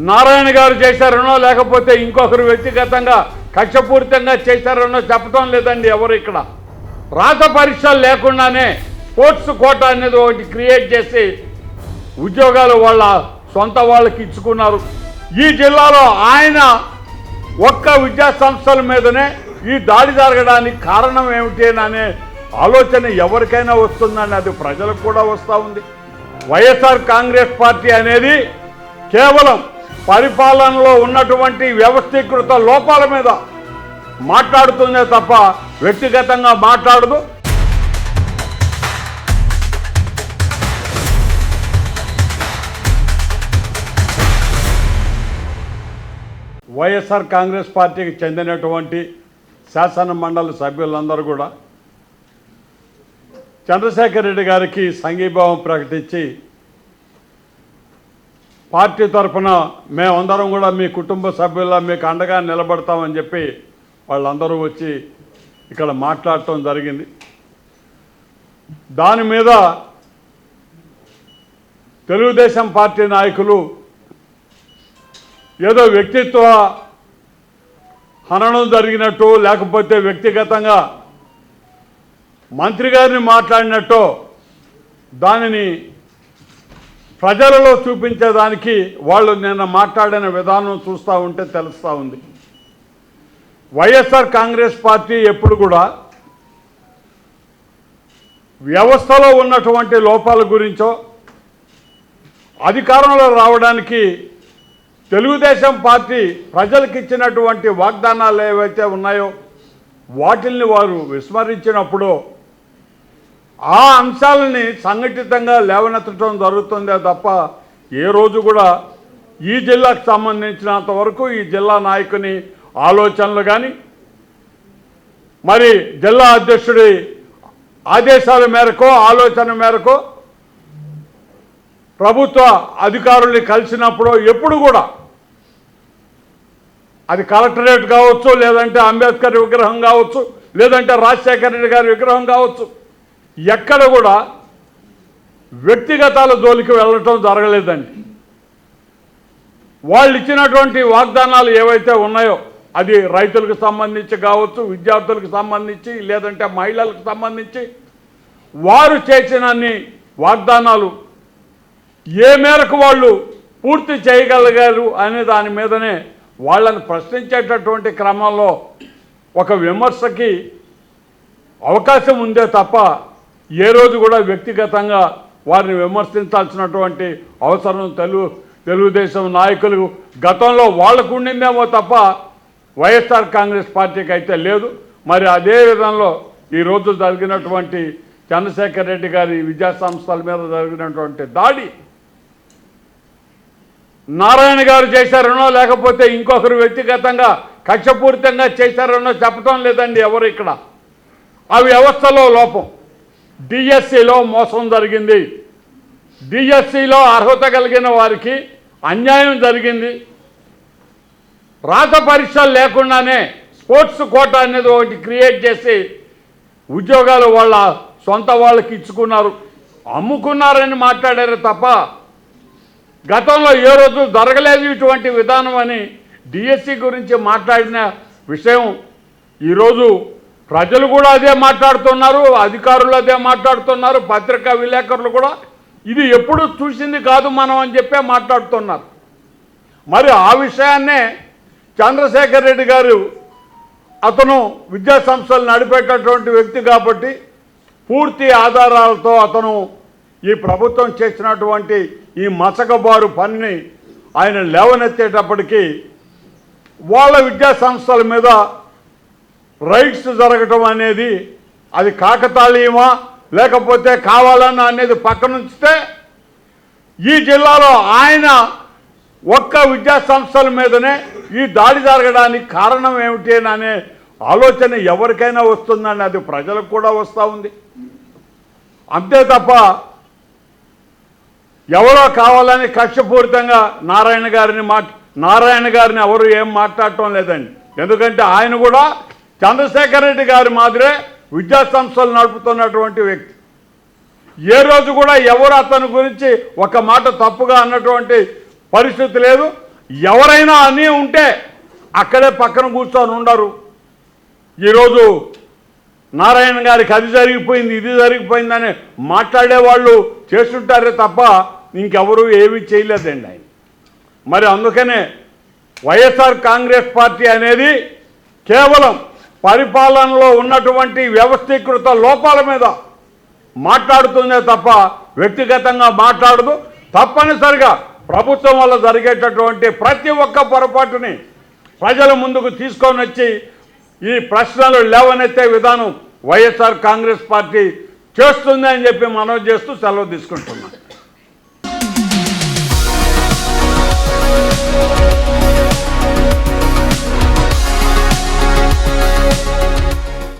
నారాయణ గారు చేశారనో లేకపోతే ఇంకొకరు వ్యక్తిగతంగా కక్షపూరితంగా చేశారనో చెప్పడం లేదండి ఎవరు ఇక్కడ. రాత పరీక్షలు లేకుండానే స్పోర్ట్స్ కోటా అనేది ఒకటి క్రియేట్ చేసి ఉద్యోగాలు వాళ్ళ సొంత వాళ్ళకి ఇచ్చుకున్నారు. ఈ జిల్లాలో ఆయన ఒక్క విద్యా సంస్థల మీదనే ఈ దాడి జరగడానికి కారణం ఏమిటి అనే ఆలోచన ఎవరికైనా వస్తుందని అది ప్రజలకు కూడా వస్తూ ఉంది. వైఎస్ఆర్ కాంగ్రెస్ పార్టీ అనేది కేవలం పరిపాలనలో ఉన్నటువంటి వ్యవస్థీకృత లోపాల మీద మాట్లాడుతుందే తప్ప వ్యక్తిగతంగా మాట్లాడదు. వైఎస్ఆర్ కాంగ్రెస్ పార్టీకి చెందినటువంటి శాసన మండలి సభ్యులందరూ కూడా చంద్రశేఖర్ రెడ్డి గారికి సంఘీభావం ప్రకటించి పార్టీ తరఫున మేమందరం కూడా మీ కుటుంబ సభ్యుల్లో మీకు అండగా నిలబడతామని చెప్పి వాళ్ళందరూ వచ్చి ఇక్కడ మాట్లాడటం జరిగింది. దాని మీద తెలుగుదేశం పార్టీ నాయకులు ఏదో వ్యక్తిత్వ హననం జరిగినట్టు లేకపోతే వ్యక్తిగతంగా మంత్రి గారిని మాట్లాడినట్టు దానిని ప్రజలలో చూపించేదానికి వాళ్ళు నిన్న మాట్లాడిన విధానం చూస్తూ ఉంటే తెలుస్తూ ఉంది. వైఎస్ఆర్ కాంగ్రెస్ పార్టీ ఎప్పుడు కూడా వ్యవస్థలో ఉన్నటువంటి లోపాల గురించో అధికారంలో రావడానికి తెలుగుదేశం పార్టీ ప్రజలకు ఇచ్చినటువంటి వాగ్దానాలు ఏవైతే ఉన్నాయో వాటిల్ని వారు విస్మరించినప్పుడు ఆ అంశాలని సంఘటితంగా లేవనెత్తడం జరుగుతుందే తప్ప ఏ రోజు కూడా ఈ జిల్లాకు సంబంధించినంత వరకు ఈ జిల్లా నాయకుని ఆలోచనలు కానీ మరి జిల్లా అధ్యక్షుడి ఆదేశాల మేరకు ఆలోచన మేరకు ప్రభుత్వ అధికారుల్ని కలిసినప్పుడు ఎప్పుడు కూడా అది కలెక్టరేట్ కావచ్చు, లేదంటే అంబేద్కర్ విగ్రహం కావచ్చు, లేదంటే రాజశేఖర రెడ్డి గారి విగ్రహం కావచ్చు, ఎక్కడ కూడా వ్యక్తిగతాల జోలికి వెళ్ళటం జరగలేదండి. వాళ్ళు ఇచ్చినటువంటి వాగ్దానాలు ఏవైతే ఉన్నాయో అది రైతులకు సంబంధించి కావచ్చు, విద్యార్థులకు సంబంధించి, లేదంటే మహిళలకు సంబంధించి వారు చేసినన్ని వాగ్దానాలు ఏ మేరకు వాళ్ళు పూర్తి చేయగలిగారు అనే దాని మీదనే వాళ్ళని ప్రశ్నించేటటువంటి క్రమంలో ఒక విమర్శకి అవకాశం ఉందే తప్ప ఏ రోజు కూడా వ్యక్తిగతంగా వారిని విమర్శించాల్సినటువంటి అవసరం తెలుగుదేశం నాయకులు గతంలో వాళ్ళకు ఉండిందేమో తప్ప వైఎస్ఆర్ కాంగ్రెస్ పార్టీకి అయితే లేదు. మరి అదే విధంలో ఈరోజు జరిగినటువంటి చంద్రశేఖర్ రెడ్డి గారి విద్యా సంస్థల మీద జరిగినటువంటి దాడి నారాయణ గారు చేశారనో లేకపోతే ఇంకొకరు వ్యక్తిగతంగా కక్షపూరితంగా చేశారనో చెప్పడం లేదండి ఎవరు ఇక్కడ. ఆ వ్యవస్థలో లోపం, డిఎస్సిలో మోసం జరిగింది, డిఎస్సిలో అర్హత కలిగిన వారికి అన్యాయం జరిగింది. రాత పరీక్షలు లేకుండానే స్పోర్ట్స్ కోటా అనేది ఒకటి క్రియేట్ చేసి ఉద్యోగాలు వాళ్ళ సొంత వాళ్ళకి ఇచ్చుకున్నారు, అమ్ముకున్నారని మాట్లాడారు తప్ప గతంలో ఏ రోజు జరగలేదు ఇటువంటి విధానం అని డిఎస్సి గురించి మాట్లాడిన విషయం ఈరోజు ప్రజలు కూడా అదే మాట్లాడుతున్నారు, అధికారులు అదే మాట్లాడుతున్నారు, పత్రికా విలేకరులు కూడా ఇది ఎప్పుడు చూసింది కాదు మనం అని చెప్పే మాట్లాడుతున్నారు. మరి ఆ విషయాన్నే చంద్రశేఖర్ రెడ్డి గారు అతను విద్యా సంస్థలు నడిపేటటువంటి వ్యక్తి కాబట్టి పూర్తి ఆధారాలతో అతను ఈ ప్రభుత్వం చేసినటువంటి ఈ మసకబారు పనిని ఆయన లేవనెత్తేటప్పటికీ వాళ్ళ విద్యా సంస్థల మీద రైట్స్ జరగటం అనేది అది కాకతాళీయమా లేకపోతే కావాలన్నా అనేది పక్కనుంచితే ఈ జిల్లాలో ఆయన ఒక్క విద్యా సంస్థల మీదనే ఈ దాడి జరగడానికి కారణం ఏమిటి అనే ఆలోచన ఎవరికైనా వస్తుందని అది ప్రజలకు కూడా వస్తూ ఉంది. అంతే తప్ప ఎవరో కావాలని కక్షపూరితంగా నారాయణ గారిని ఎవరు ఏం మాట్లాడటం లేదండి. ఎందుకంటే ఆయన కూడా చంద్రశేఖర్ రెడ్డి గారి మాదిరే విద్యా సంస్థలు నడుపుతున్నటువంటి వ్యక్తి. ఏ రోజు కూడా ఎవరు అతని గురించి ఒక మాట తప్పుగా అన్నటువంటి పరిస్థితి లేదు. ఎవరైనా అని ఉంటే అక్కడే పక్కన కూర్చొని ఉండరు. ఈరోజు నారాయణ గారికి అది జరిగిపోయింది ఇది జరిగిపోయిందని మాట్లాడేవాళ్ళు చేస్తుంటారే తప్ప ఇంకెవరు ఏమీ చేయలేదండి ఆయన. మరి అందుకనే వైఎస్ఆర్ కాంగ్రెస్ పార్టీ అనేది కేవలం పరిపాలనలో ఉన్నటువంటి వ్యవస్థీకృత లోపాల మీద మాట్లాడుతుందే తప్ప వ్యక్తిగతంగా మాట్లాడదు. తప్పనిసరిగా ప్రభుత్వం వల్ల జరిగేటటువంటి ప్రతి ఒక్క పొరపాటుని ప్రజల ముందుకు తీసుకొని వచ్చి ఈ ప్రశ్నలు లేవనెత్తే విధానం వైఎస్ఆర్ కాంగ్రెస్ పార్టీ చేస్తుంది అని చెప్పి మనవి చేస్తూ సెలవు తీసుకుంటున్నాం.